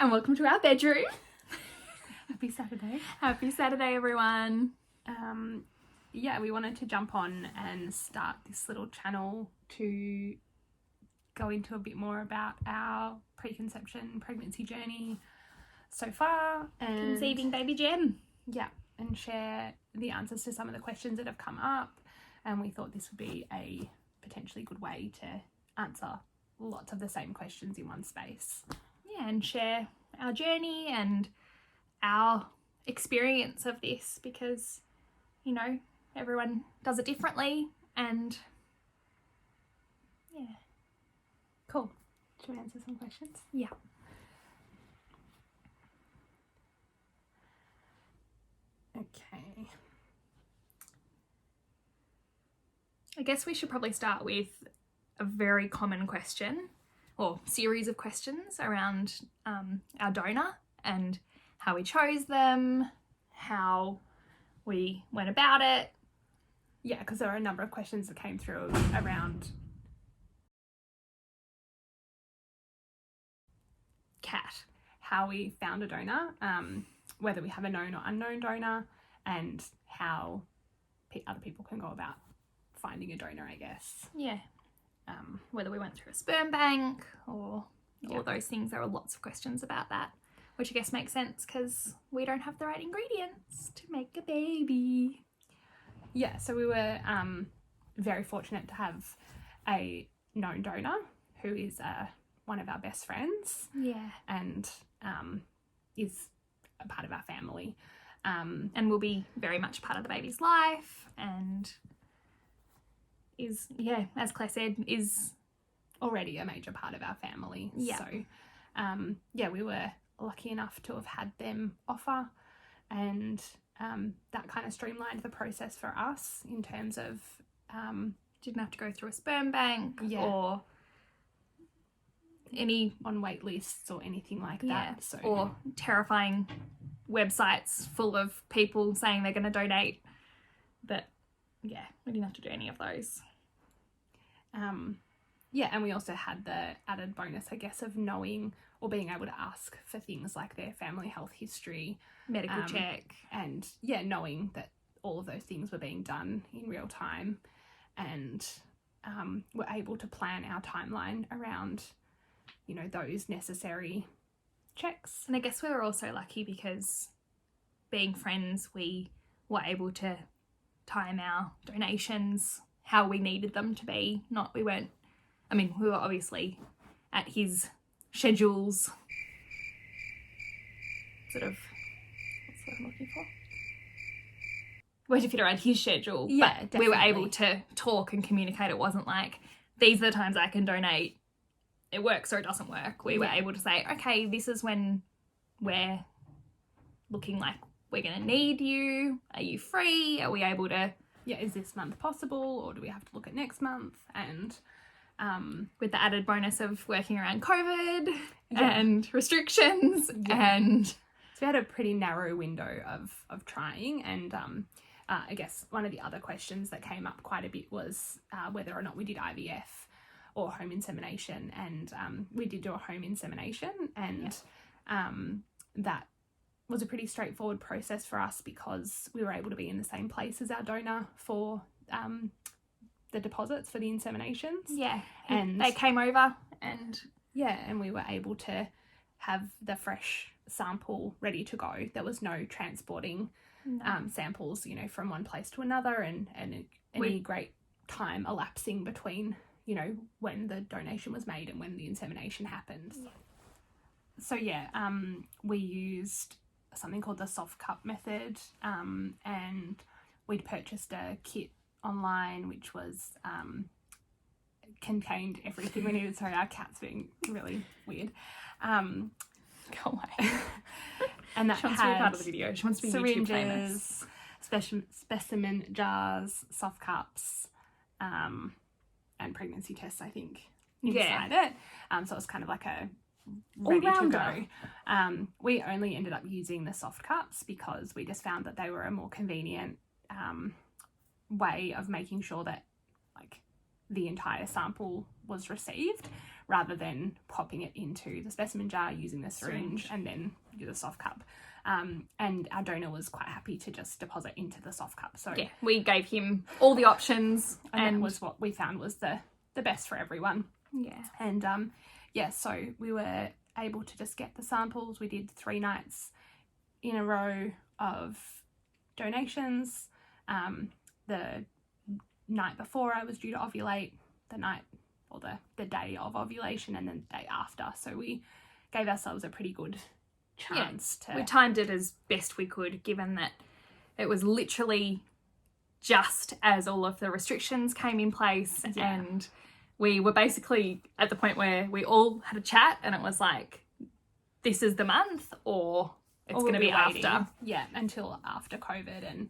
and welcome to our bedroom. Happy Saturday. Happy Saturday, everyone. Yeah, we wanted to jump on and start this little channel to go into a bit more about our preconception pregnancy journey so far, and Conceiving baby Jem. yeah, and share the answers to some of the questions that have come up. And we thought this would be a potentially good way to answer lots of the same questions in one space. Yeah, and share our journey and our experience of this, because, you know, everyone does it differently, and yeah. Cool. Should we answer some questions? Yeah. Okay. I guess we should probably start with a very common question, or series of questions around our donor and how we chose them, how we went about it. Yeah, because there are a number of questions that came through around Cat. how we found a donor, whether we have a known or unknown donor, and how other people can go about finding a donor, I guess. Yeah. Whether we went through a sperm bank or all those things. There are lots of questions about that, which I guess makes sense because we don't have the right ingredients to make a baby. Yeah, so we were very fortunate to have a known donor who is one of our best friends. Yeah. And is a part of our family. And will be very much part of the baby's life, and is, yeah, as Claire said, is already a major part of our family. Yeah. So, yeah, we were lucky enough to have had them offer, and that kind of streamlined the process for us in terms of didn't have to go through a sperm bank or any on wait lists or anything like yeah, that. So or terrifying websites full of people saying they're going to donate. But yeah, we didn't have to do any of those. Yeah, and we also had the added bonus, I guess, of knowing or being able to ask for things like their family health history, Medical check. and yeah, knowing that all of those things were being done in real time, and we're able to plan our timeline around, you know, those necessary checks. And I guess we were also lucky because, being friends, we were able to time our donations how we needed them to be. We were obviously at his schedules, sort of, what's the word I'm looking for? We had to fit around his schedule, Yeah, but we were definitely. able to talk and communicate. It wasn't like, these are the times I can donate, it works or it doesn't work. We were able to say, okay, this is when we're looking like we're going to need you. Are you free? Are we able to... Yeah, is this month possible, or do we have to look at next month? And with the added bonus of working around COVID and restrictions. And so we had a pretty narrow window of trying. And I guess one of the other questions that came up quite a bit was whether or not we did IVF or home insemination. And we did do a home insemination, and that was a pretty straightforward process for us because we were able to be in the same place as our donor for the deposits for the inseminations. yeah, And they came over and... Yeah, and we were able to have the fresh sample ready to go. There was no transporting samples, you know, from one place to another, and any great time elapsing between, you know, when the donation was made and when the insemination happened. Yeah. So yeah, we used something called the soft cup method, and we'd purchased a kit online which was contained everything we needed. Sorry, our cat's being really weird. Go away. And that She wants to be had part of the video. She wants to be YouTube famous. syringes, specimen jars, soft cups, and pregnancy tests, I think, inside it. So it was kind of like a ready to go. We only ended up using the soft cups because we just found that they were a more convenient way of making sure that like the entire sample was received, rather than popping it into the specimen jar, using the syringe and then use a soft cup. And our donor was quite happy to just deposit into the soft cup. So yeah, we gave him all the options, and that was what we found was the best for everyone. Yeah. And so we were able to just get the samples. We did 3 nights in a row of donations. The night before I was due to ovulate, the night or the day of ovulation, and then the day after. So we gave ourselves a pretty good chance to... We timed it as best we could, given that it was literally just as all of the restrictions came in place, and we were basically at the point where we all had a chat and it was like, this is the month, or it's going to be waiting. after. Yeah, until after COVID and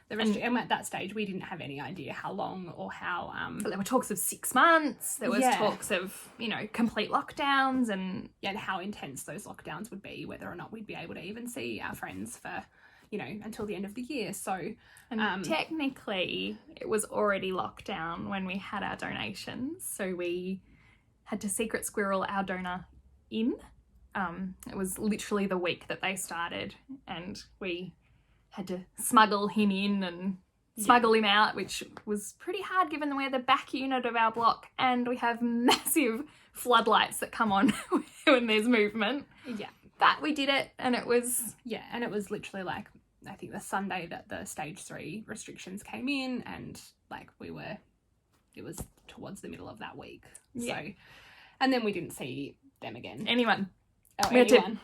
and at that stage we didn't have any idea how long or how But there were talks of 6 months. There was talks of, you know, complete lockdowns and how intense those lockdowns would be, whether or not we'd be able to even see our friends for, you know, until the end of the year. So technically it was already locked down when we had our donations, so we had to secret squirrel our donor in. It was literally the week that they started, and we had to smuggle him in and smuggle him out, which was pretty hard given that we're the back unit of our block and we have massive floodlights that come on when there's movement. Yeah. But we did it, and it was... Yeah, and it was literally like, I think the Sunday that the stage 3 restrictions came in, and like it was towards the middle of that week. Yeah. So, and then we didn't see them again. Anyone. Oh, we had to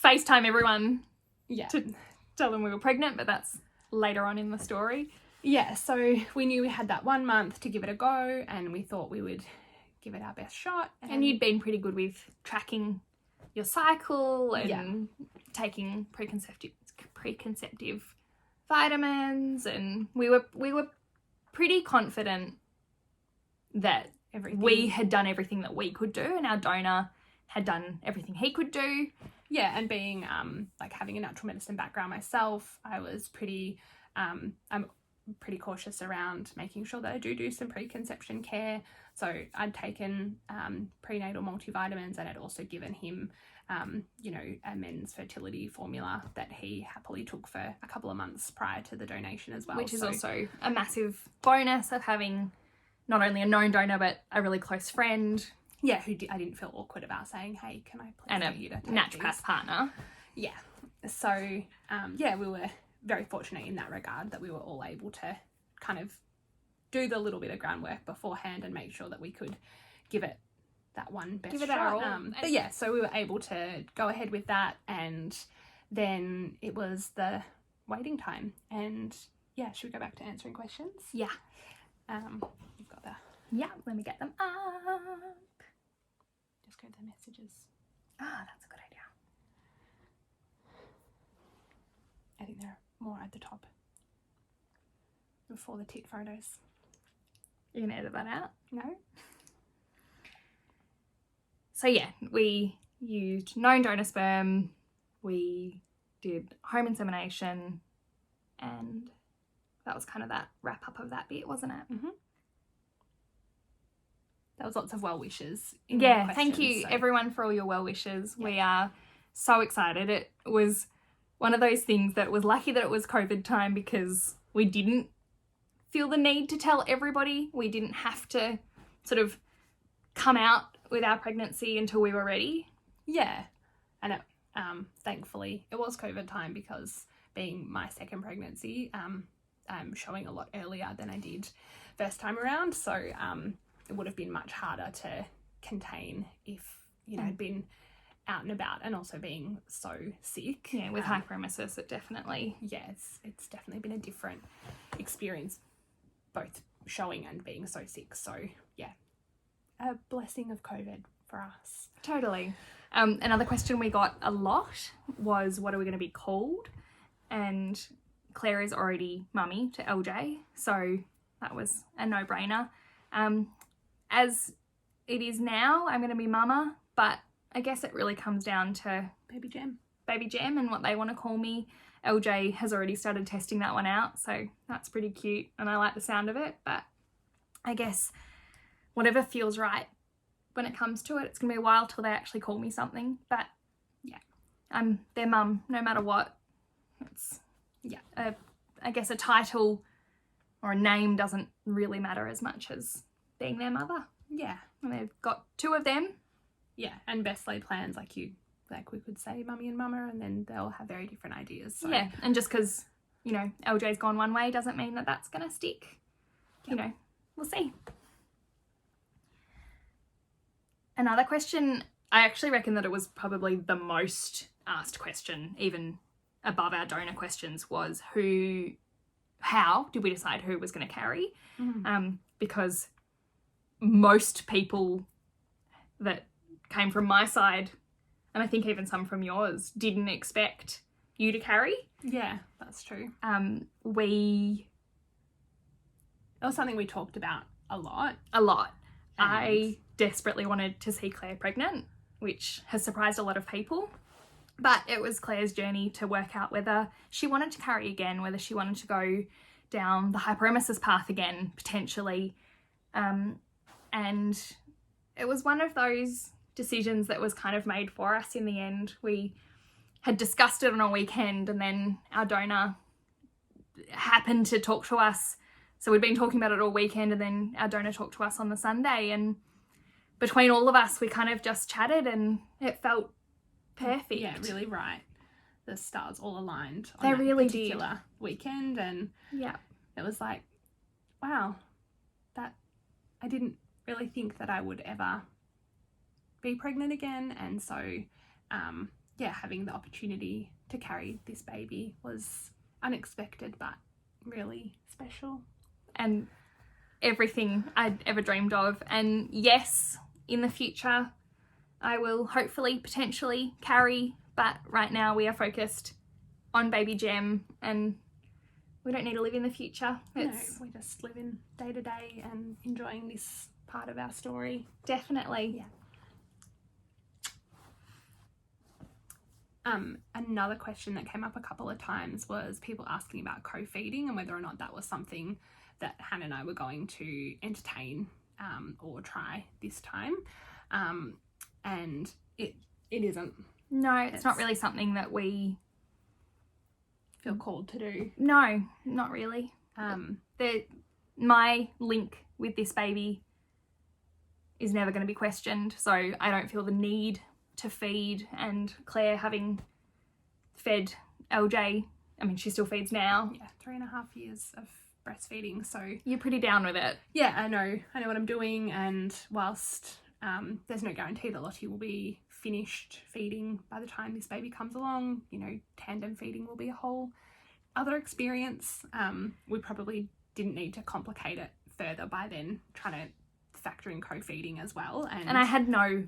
FaceTime everyone Yeah. to tell them we were pregnant, but that's later on in the story. Yeah, so we knew we had that 1 month to give it a go, and we thought we would give it our best shot. And you'd been pretty good with tracking your cycle and taking preconceptive vitamins, and we were pretty confident that we had done everything that we could do, and our donor had done everything he could do. Yeah, and being like having a natural medicine background myself, I was pretty I'm pretty cautious around making sure that I do some preconception care. So I'd taken prenatal multivitamins, and I'd also given him you know, a men's fertility formula that he happily took for a couple of months prior to the donation as well. Which is also a massive bonus of having not only a known donor but a really close friend. Yeah, I didn't feel awkward about saying, hey, can I please get you to take naturopath partner. Yeah. So, we were very fortunate in that regard that we were all able to kind of do the little bit of groundwork beforehand and make sure that we could give it that one best shot. Our all. But yeah, so we were able to go ahead with that, and then it was the waiting time. And yeah, should we go back to answering questions? Yeah. You've got the... Yeah, let me get them up. Just go to the messages. Ah, that's a good idea. I think they're more at the top before the tit photos. You're gonna edit that out? No? So yeah, we used known donor sperm, we did home insemination, and that was kind of that wrap up of that bit, wasn't it? Mm-hmm. There was lots of well wishes. Yeah, thank you everyone for all your well wishes. Yeah. We are so excited. It was one of those things that was lucky that it was COVID time, because we didn't feel the need to tell everybody. We didn't have to sort of come out with our pregnancy until we were ready. Yeah, and it, thankfully it was COVID time, because being my second pregnancy, I'm showing a lot earlier than I did first time around. So it would have been much harder to contain if, you know, I'd been out and about, and also being so sick. Yeah, with hyperemesis, it definitely... Yeah, it's definitely been a different experience, both showing and being so sick. So yeah, a blessing of COVID for us. Totally. Another question we got a lot was, what are we going to be called? And Claire is already mummy to LJ, so that was a no-brainer. As it is now, I'm going to be mama, but I guess it really comes down to Baby Gem and what they want to call me. LJ has already started testing that one out, so that's pretty cute and I like the sound of it, but I guess whatever feels right when it comes to it. It's going to be a while till they actually call me something, but Yeah. I'm their mum no matter what. It's, I guess a title or a name doesn't really matter as much as being their mother. Yeah. And they've got 2 of them. Yeah, and best laid plans, like we could say mummy and mama, and then they'll have very different ideas. So. Yeah, and just because, you know, LJ's gone one way doesn't mean that that's going to stick. Yep. You know, we'll see. Another question, I actually reckon that it was probably the most asked question, even above our donor questions, was how did we decide who was going to carry? Because most people that came from my side, and I think even some from yours, didn't expect you to carry. Yeah, that's true. That was something we talked about a lot. I desperately wanted to see Claire pregnant, which has surprised a lot of people. But it was Claire's journey to work out whether she wanted to carry again, whether she wanted to go down the hyperemesis path again, potentially. And it was one of those decisions that was kind of made for us in the end. We had discussed it on a weekend, and then our donor happened to talk to us. So we'd been talking about it all weekend, and then our donor talked to us on the Sunday, and between all of us we kind of just chatted, and it felt perfect. Yeah, really right. The stars all aligned on they that really particular weekend, and it was like, wow, that I didn't really think that I would ever be pregnant again. And so having the opportunity to carry this baby was unexpected but really special and everything I'd ever dreamed of. And yes, in the future I will hopefully potentially carry, but right now we are focused on baby Gem, and we don't need to live in the future. We just live in day to day and enjoying this part of our story. Definitely. Yeah. Another question that came up a couple of times was people asking about co-feeding and whether or not that was something that Hannah and I were going to entertain or try this time. And it isn't. No, it's not really something that we feel called to do. No, not really. My link with this baby is never going to be questioned, so I don't feel the need to feed. And Claire, having fed LJ, I mean, she still feeds now. Yeah, 3.5 years of breastfeeding, so you're pretty down with it. Yeah, I know what I'm doing, and whilst there's no guarantee that Lottie will be finished feeding by the time this baby comes along, you know, tandem feeding will be a whole other experience. We probably didn't need to complicate it further by then trying to factor in co-feeding as well. And I had no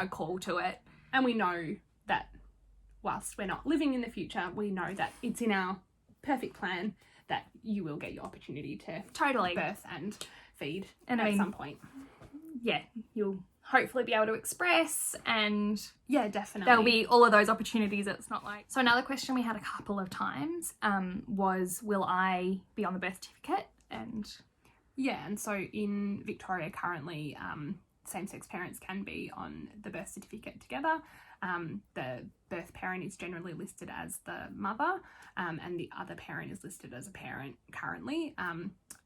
call to it. And we know that whilst we're not living in the future, we know that it's in our perfect plan that you will get your opportunity to birth and feed at some point. Yeah, you'll hopefully be able to express, and yeah, definitely there'll be all of those opportunities. It's not like... So another question we had a couple of times was, will I be on the birth certificate? And yeah, and so in Victoria currently, same-sex parents can be on the birth certificate together. The birth parent is generally listed as the mother, and the other parent is listed as a parent currently.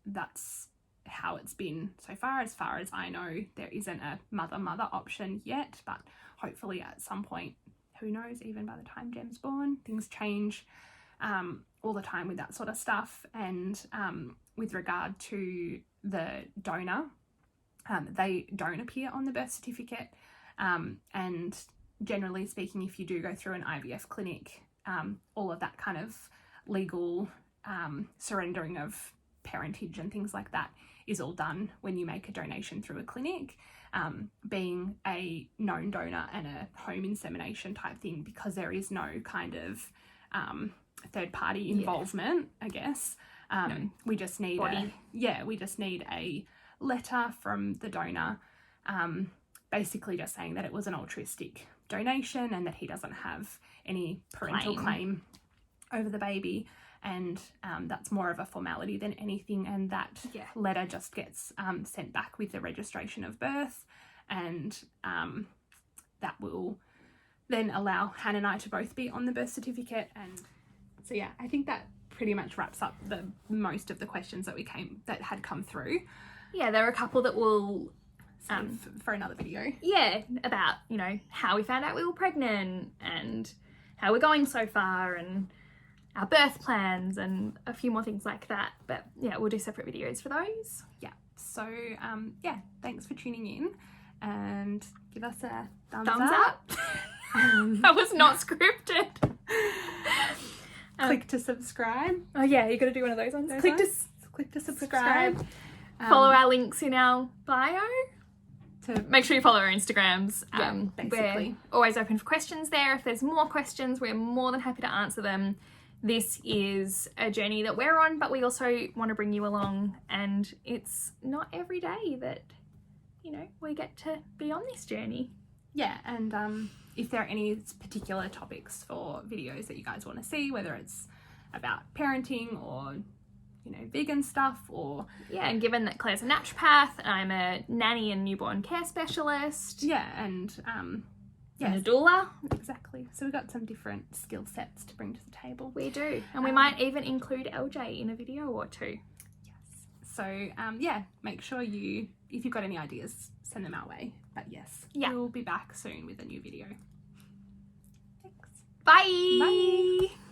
That's how it's been so far. As far as I know, there isn't a mother option yet, but hopefully at some point, who knows, even by the time Gem's born, things change all the time with that sort of stuff. And with regard to the donor, they don't appear on the birth certificate, and generally speaking, if you do go through an IVF clinic, all of that kind of legal surrendering of parentage and things like that is all done when you make a donation through a clinic. Being a known donor and a home insemination type thing, because there is no kind of third party involvement, I guess. No. We just need a letter from the donor, basically just saying that it was an altruistic donation and that he doesn't have any parental claim over the baby. And that's more of a formality than anything, and that letter just gets sent back with the registration of birth, and that will then allow Hannah and I to both be on the birth certificate. And so yeah, I think that pretty much wraps up the most of the questions that had come through. Yeah, there are a couple that will for another video. Yeah, about, you know, how we found out we were pregnant and how we're going so far and our birth plans and a few more things like that. But yeah, we'll do separate videos for those. Yeah. So yeah, thanks for tuning in and give us a thumbs up. That was not scripted. Click to subscribe. Oh yeah, you got to do one of those ones. Click to subscribe. Follow our links in our bio. To make sure you follow our Instagrams. Basically. We're always open for questions there. If there's more questions, we're more than happy to answer them. This is a journey that we're on, but we also want to bring you along, and it's not every day that, you know, we get to be on this journey. Yeah, and if there are any particular topics for videos that you guys want to see, whether it's about parenting or, you know, vegan stuff or... Yeah, and given that Claire's a naturopath and I'm a nanny and newborn care specialist. Yeah, and... and a doula. Exactly. So we've got some different skill sets to bring to the table. We do. And we might even include LJ in a video or two. Yes. So, yeah, make sure if you've got any ideas, send them our way. But yes, we'll be back soon with a new video. Thanks. Bye. Bye.